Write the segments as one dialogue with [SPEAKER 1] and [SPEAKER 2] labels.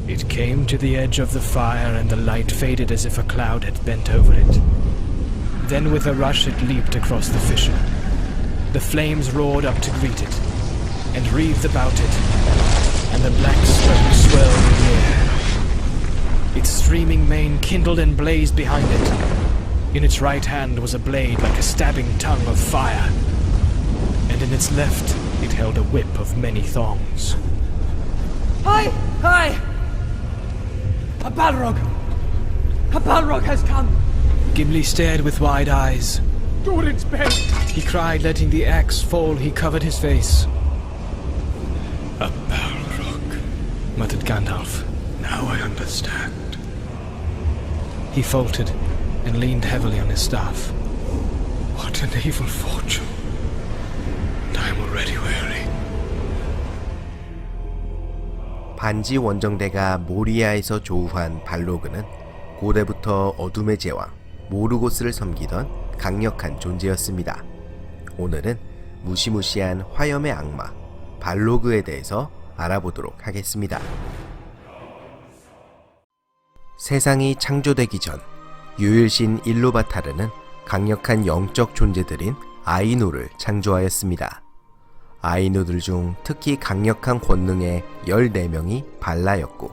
[SPEAKER 1] It came to the edge of the fire and the light faded as if a cloud had bent over it. Then with a rush it leaped across the fissure. The flames roared up to greet it, and wreathed about it, and the black smoke swirled in the air. Its streaming mane kindled and blazed behind it. In its right hand was a blade like a stabbing tongue of fire, and in its left it held a whip of many thongs.
[SPEAKER 2] Hi! Hi! A Balrog! A Balrog has come!
[SPEAKER 1] Gimli stared with wide eyes.
[SPEAKER 2] Durin's bane!
[SPEAKER 1] He cried, letting the axe fall. He covered his face.
[SPEAKER 3] A Balrog,
[SPEAKER 1] muttered Gandalf.
[SPEAKER 3] Now I understand.
[SPEAKER 1] He faltered and leaned heavily on his staff.
[SPEAKER 3] What an evil fortune. And I am already weary.
[SPEAKER 4] 반지 원정대가 모리아에서 조우한 발로그는 고대부터 어둠의 제왕 모르고스를 섬기던 강력한 존재였습니다. 오늘은 무시무시한 화염의 악마 발로그에 대해서 알아보도록 하겠습니다. 세상이 창조되기 전 유일신 일루바타르는 강력한 영적 존재들인 아이누를 창조하였습니다. 아이누들 중 특히 강력한 권능의 14명이 발라였고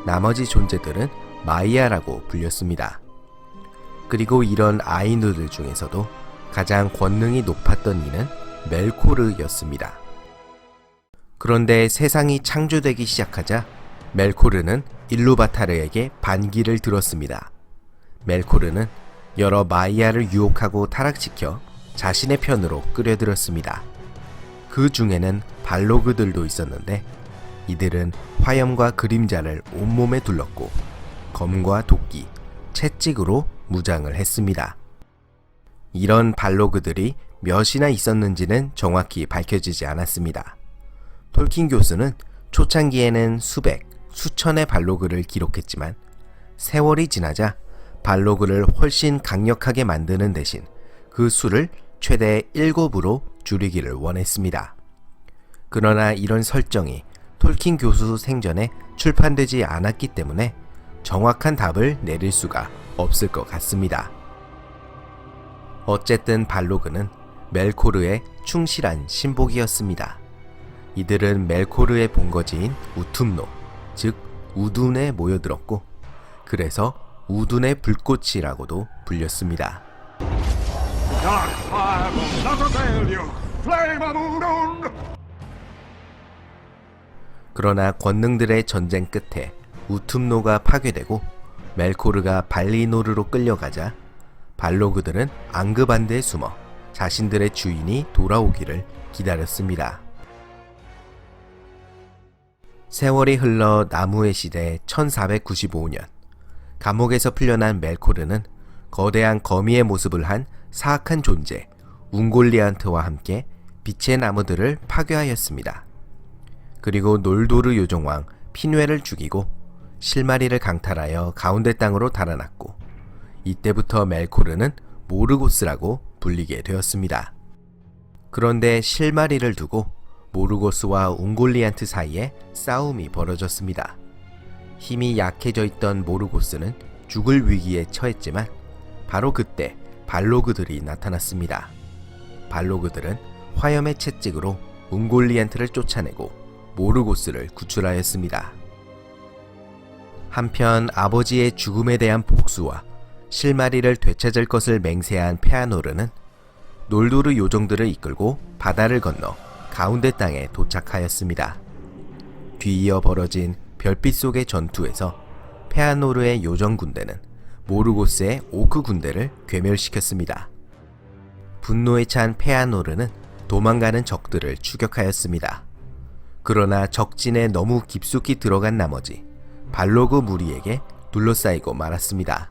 [SPEAKER 4] 나머지 존재들은 마이아라고 불렸습니다. 그리고 이런 아이누들 중에서도 가장 권능이 높았던 이는 멜코르였습니다. 그런데 세상이 창조되기 시작하자 멜코르는 일루바타르에게 반기를 들었습니다. 멜코르는 여러 마이아를 유혹하고 타락시켜 자신의 편으로 끌어들였습니다. 그 중에는 발로그들도 있었는데 이들은 화염과 그림자를 온몸에 둘렀고 검과 도끼, 채찍으로 무장을 했습니다. 이런 발로그들이 몇이나 있었는지는 정확히 밝혀지지 않았습니다. 톨킨 교수는 초창기에는 수백, 수천의 발로그를 기록했지만 세월이 지나자 발로그를 훨씬 강력하게 만드는 대신 그 수를 최대 7으로 줄이기를 원했습니다. 그러나 이런 설정이 톨킨 교수 생전에 출판되지 않았기 때문에 정확한 답을 내릴 수가 없을 것 같습니다. 어쨌든 발로그는 멜코르의 충실한 신복이었습니다. 이들은 멜코르의 본거지인 우툼노, 즉 우둔에 모여들었고 그래서 우둔의 불꽃이라고도 불렸습니다. 그러나 권능들의 전쟁 끝에 우툼노가 파괴되고 멜코르가 발리노르로 끌려가자 발로그들은 앙그반드에 숨어 자신들의 주인이 돌아오기를 기다렸습니다. 세월이 흘러 나무의 시대 1495년 감옥에서 풀려난 멜코르는 거대한 거미의 모습을 한 사악한 존재 웅골리안트와 함께 빛의 나무들을 파괴하였습니다. 그리고 놀도르 요정왕 피뇌를 죽이고 실마리를 강탈하여 가운데 땅으로 달아났고 이때부터 멜코르는 모르고스라고 불리게 되었습니다. 그런데 실마리를 두고 모르고스와 웅골리안트 사이에 싸움이 벌어졌습니다. 힘이 약해져 있던 모르고스는 죽을 위기에 처했지만 바로 그때 발로그들이 나타났습니다. 발로그들은 화염의 채찍으로 웅골리안트를 쫓아내고 모르고스를 구출하였습니다. 한편 아버지의 죽음에 대한 복수와 실마리를 되찾을 것을 맹세한 페아노르는 놀도르 요정들을 이끌고 바다를 건너 가운데 땅에 도착하였습니다. 뒤이어 벌어진 별빛 속의 전투에서 페아노르의 요정 군대는 모르고스의 오크 군대를 괴멸시켰습니다. 분노에 찬 페아노르는 도망가는 적들을 추격하였습니다. 그러나 적진에 너무 깊숙이 들어간 나머지 발로그 무리에게 둘러싸이고 말았습니다.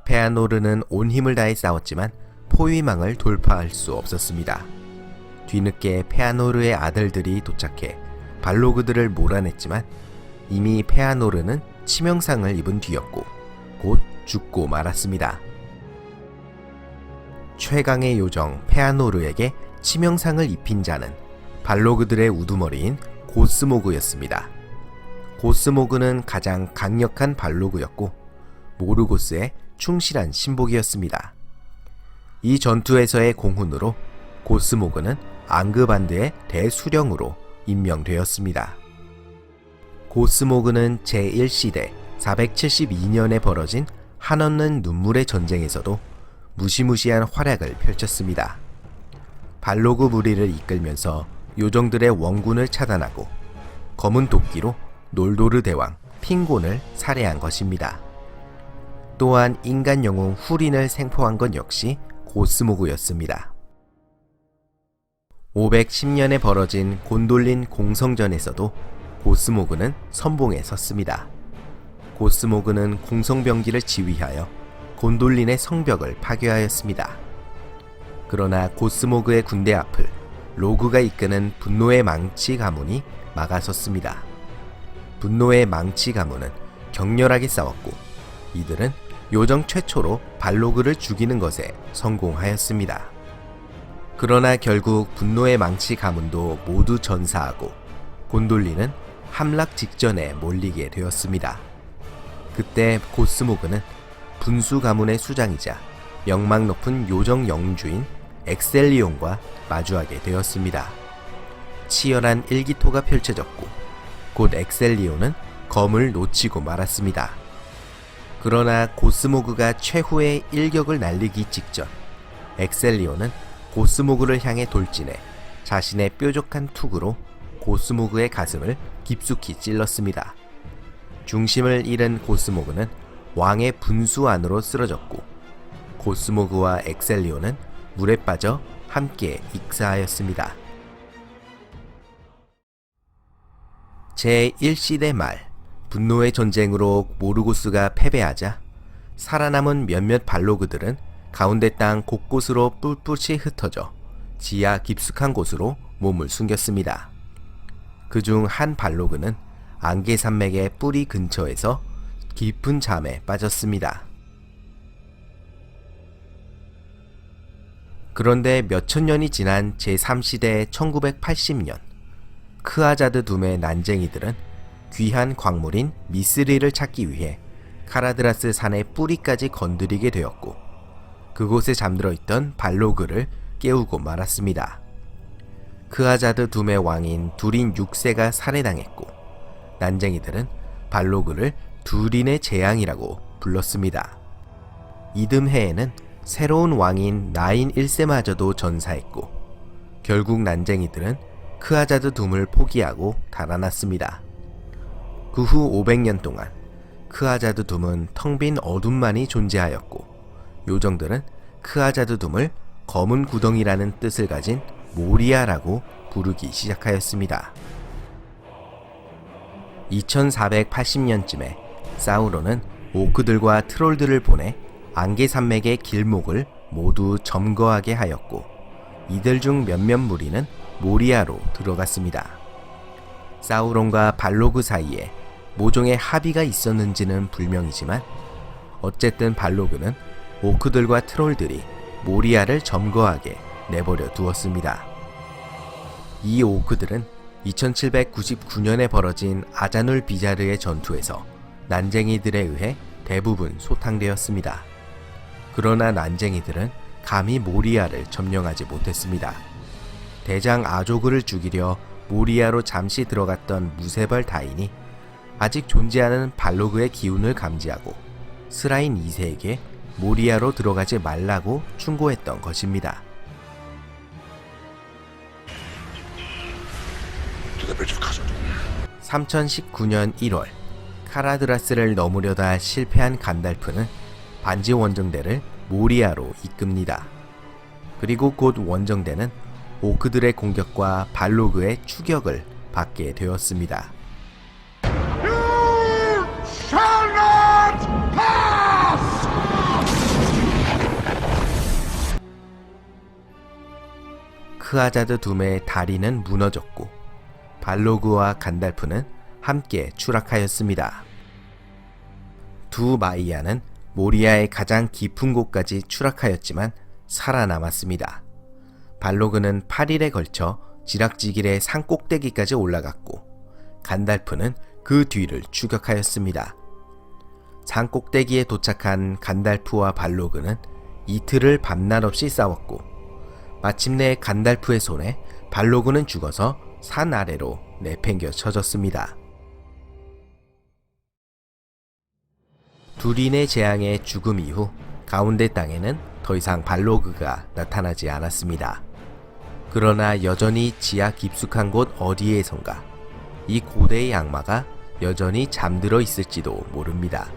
[SPEAKER 4] 페아노르는 온 힘을 다해 싸웠지만 포위망을 돌파할 수 없었습니다. 뒤늦게 페아노르의 아들들이 도착해 발로그들을 몰아냈지만 이미 페아노르는 치명상을 입은 뒤였고 곧 죽고 말았습니다. 최강의 요정 페아노르에게 치명상을 입힌 자는 발로그들의 우두머리인 고스모그였습니다. 고스모그는 가장 강력한 발로그였고 모르고스의 충실한 신복이었습니다. 이 전투에서의 공훈으로 고스모그는 앙그반드의 대수령으로 임명되었습니다. 고스모그는 제1시대 472년에 벌어진 한없는 눈물의 전쟁에서도 무시무시한 활약을 펼쳤습니다. 발로그 무리를 이끌면서 요정들의 원군을 차단하고 검은 도끼로 놀도르 대왕 핑곤을 살해한 것입니다. 또한 인간 영웅 후린을 생포한 것 역시 고스모그였습니다. 510년에 벌어진 곤돌린 공성전에서도 고스모그는 선봉에 섰습니다. 고스모그는 공성병기를 지휘하여 곤돌린의 성벽을 파괴하였습니다. 그러나 고스모그의 군대 앞을 로그가 이끄는 분노의 망치 가문이 막아섰습니다. 분노의 망치 가문은 격렬하게 싸웠고 이들은 요정 최초로 발로그를 죽이는 것에 성공하였습니다. 그러나 결국 분노의 망치 가문도 모두 전사하고 곤돌린은 함락 직전에 몰리게 되었습니다. 그때 고스모그는 분수 가문의 수장이자 명망 높은 요정 영주인 엑셀리온과 마주하게 되었습니다. 치열한 일기토가 펼쳐졌고 곧 엑셀리온은 검을 놓치고 말았습니다. 그러나 고스모그가 최후의 일격을 날리기 직전 엑셀리온은 고스모그를 향해 돌진해 자신의 뾰족한 툭으로 고스모그의 가슴을 깊숙이 찔렀습니다. 중심을 잃은 고스모그는 왕의 분수 안으로 쓰러졌고 고스모그와 엑셀리온은 물에 빠져 함께 익사하였습니다. 제1시대 말 분노의 전쟁으로 모르고스가 패배하자 살아남은 몇몇 발로그들은 가운데 땅 곳곳으로 뿔뿔이 흩어져 지하 깊숙한 곳으로 몸을 숨겼습니다. 그중 한 발로그는 안개산맥의 뿌리 근처에서 깊은 잠에 빠졌습니다. 그런데 몇천 년이 지난 제3시대 1980년 크아자드 둠의 난쟁이들은 귀한 광물인 미스릴을 찾기 위해 카라드라스 산의 뿌리까지 건드리게 되었고 그곳에 잠들어 있던 발로그를 깨우고 말았습니다. 크아자드 둠의 왕인 두린 6세가 살해당했고 난쟁이들은 발로그를 두린의 재앙이라고 불렀습니다. 이듬해에는 새로운 왕인 나인 1세마저도 전사했고 결국 난쟁이들은 크아자드 둠을 포기하고 달아났습니다. 그 후 500년 동안 크아자드 둠은 텅 빈 어둠만이 존재하였고 요정들은 크아자드 둠을 검은 구덩이라는 뜻을 가진 모리아라고 부르기 시작하였습니다. 2480년쯤에 사우론은 오크들과 트롤들을 보내 안개산맥의 길목을 모두 점거하게 하였고 이들 중 몇몇 무리는 모리아로 들어갔습니다. 사우론과 발로그 사이에 모종의 합의가 있었는지는 불명이지만 어쨌든 발로그는 오크들과 트롤들이 모리아를 점거하게 내버려 두었습니다. 이 오크들은 2799년에 벌어진 아자눌 비자르의 전투에서 난쟁이들에 의해 대부분 소탕되었습니다. 그러나 난쟁이들은 감히 모리아를 점령하지 못했습니다. 대장 아조그를 죽이려 모리아로 잠시 들어갔던 무세발 다인이 아직 존재하는 발로그의 기운을 감지하고 스라인 2세에게 모리아로 들어가지 말라고 충고했던 것입니다. 3019년 1월 카라드라스를 넘으려다 실패한 간달프는 반지 원정대를 모리아로 이끕니다. 그리고 곧 원정대는 오크들의 공격과 발로그의 추격을 받게 되었습니다. 크아자드 둠의 다리는 무너졌고 발로그와 간달프는 함께 추락하였습니다. 두 마이야는 모리아의 가장 깊은 곳까지 추락하였지만 살아남았습니다. 발로그는 8일에 걸쳐 지락지길의 산꼭대기까지 올라갔고 간달프는 그 뒤를 추격하였습니다. 산 꼭대기에 도착한 간달프와 발로그는 이틀을 밤낮 없이 싸웠고 마침내 간달프의 손에 발로그는 죽어서 산 아래로 내팽겨 쳐졌습니다. 두린의 재앙의 죽음 이후 가운데 땅에는 더 이상 발로그가 나타나지 않았습니다. 그러나 여전히 지하 깊숙한 곳 어디에선가 이 고대의 악마가 여전히 잠들어 있을지도 모릅니다.